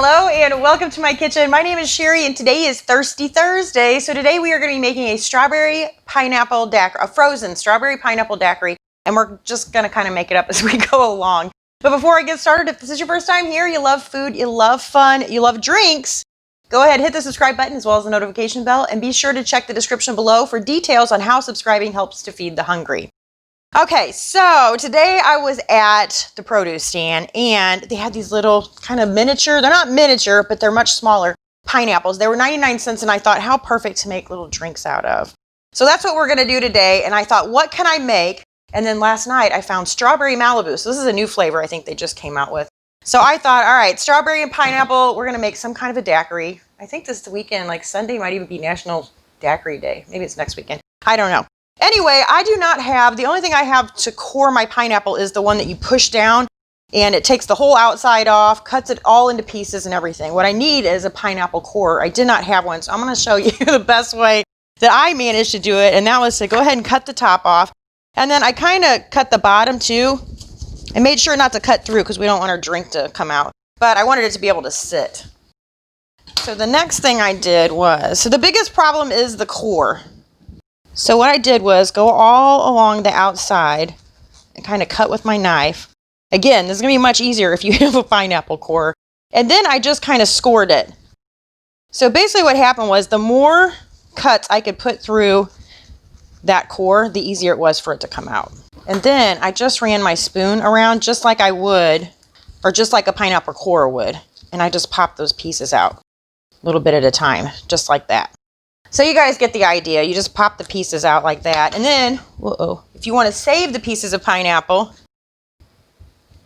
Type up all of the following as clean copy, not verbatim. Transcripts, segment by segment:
Hello and welcome to my kitchen. My name is Sherry and today is Thirsty Thursday. So today we are going to be making a strawberry pineapple daiquiri, a frozen strawberry pineapple daiquiri, and we're just going to kind of make it up as we go along. But before I get started, if this is your first time here, you love food, you love fun, you love drinks, go ahead, hit the subscribe button as well as the notification bell, and be sure to check the description below for details on how subscribing helps to feed the hungry. Okay, so today I was at the produce stand and they had these little kind of miniature, they're not miniature, but they're much smaller pineapples. They were 99 cents and I thought how perfect to make little drinks out of. So that's what we're gonna do today. And I thought, what can I make? And then last night I found strawberry Malibu. So this is a new flavor I think they just came out with. So I thought, all right, strawberry and pineapple, we're gonna make some kind of a daiquiri. I think this weekend, like Sunday might even be National Daiquiri Day. Maybe it's next weekend, I don't know. Anyway, I do not have, the only thing I have to core my pineapple is the one that you push down and it takes the whole outside off, cuts it all into pieces and everything. What I need is a pineapple core. I did not have one, so I'm gonna show you the best way that I managed to do it, and that was to go ahead and cut the top off. And then I kind of cut the bottom too. I made sure not to cut through because we don't want our drink to come out, but I wanted it to be able to sit. So the next thing I did was, so the biggest problem is the core. So what I did was go all along the outside and kind of cut with my knife. Again, this is going to be much easier if you have a pineapple core. And then I just kind of scored it. So basically what happened was the more cuts I could put through that core, the easier it was for it to come out. And then I just ran my spoon around just like I would, or just like a pineapple core would. And I just popped those pieces out a little bit at a time, just like that. So you guys get the idea. You just pop the pieces out like that. And then, if you want to save the pieces of pineapple,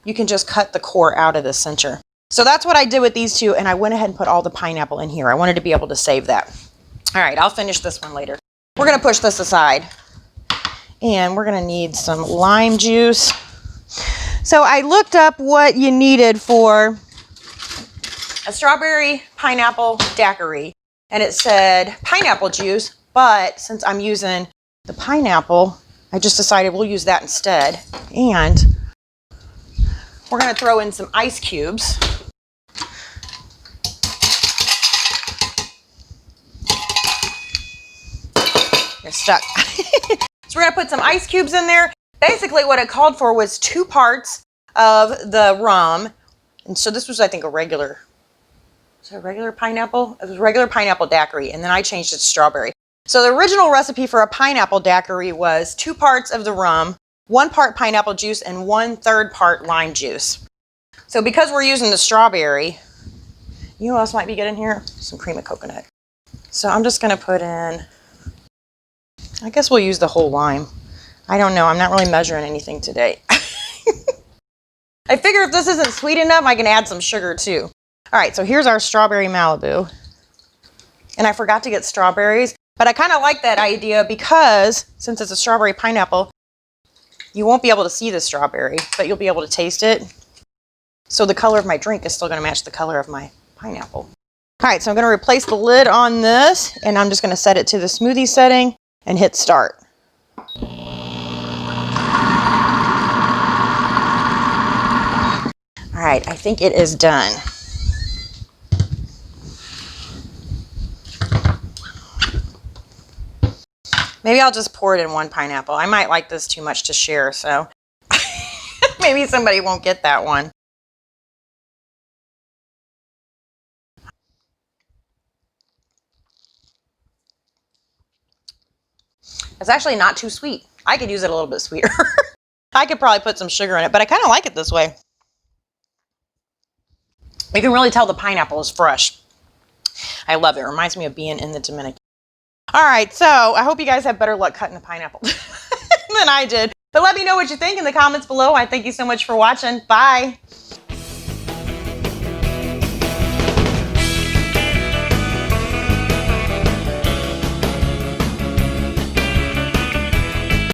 you can just cut the core out of the center. So that's what I did with these two, and I went ahead and put all the pineapple in here. I wanted to be able to save that. All right, I'll finish this one later. We're going to push this aside, and we're going to need some lime juice. So I looked up what you needed for a strawberry pineapple daiquiri. And it said pineapple juice, but since I'm using the pineapple, I just decided we'll use that instead. And we're going to throw in some ice cubes. You're stuck. So we're going to put some ice cubes in there. Basically what it called for was 2 parts of the rum. And so this was, I think, a regular pineapple? It was regular pineapple daiquiri, and then I changed it to strawberry. So the original recipe for a pineapple daiquiri was 2 parts of the rum, 1 part pineapple juice, and 1/3 part lime juice. So because we're using the strawberry, you know what else might be good in here? Some cream of coconut. So I'm just gonna put in, I guess we'll use the whole lime. I don't know, I'm not really measuring anything today. I figure if this isn't sweet enough, I can add some sugar too. All right, so here's our strawberry Malibu. And I forgot to get strawberries, but I kind of like that idea because since it's a strawberry pineapple, you won't be able to see the strawberry, but you'll be able to taste it. So the color of my drink is still going to match the color of my pineapple. All right, so I'm going to replace the lid on this, and I'm just going to set it to the smoothie setting and hit start. All right, I think it is done. Maybe I'll just pour it in 1 pineapple. I might like this too much to share, so maybe somebody won't get that one. It's actually not too sweet. I could use it a little bit sweeter. I could probably put some sugar in it, but I kind of like it this way. You can really tell the pineapple is fresh. I love it. It reminds me of being in the Dominican. All right, so I hope you guys have better luck cutting a pineapple than I did. But let me know what you think in the comments below. I thank you so much for watching. Bye.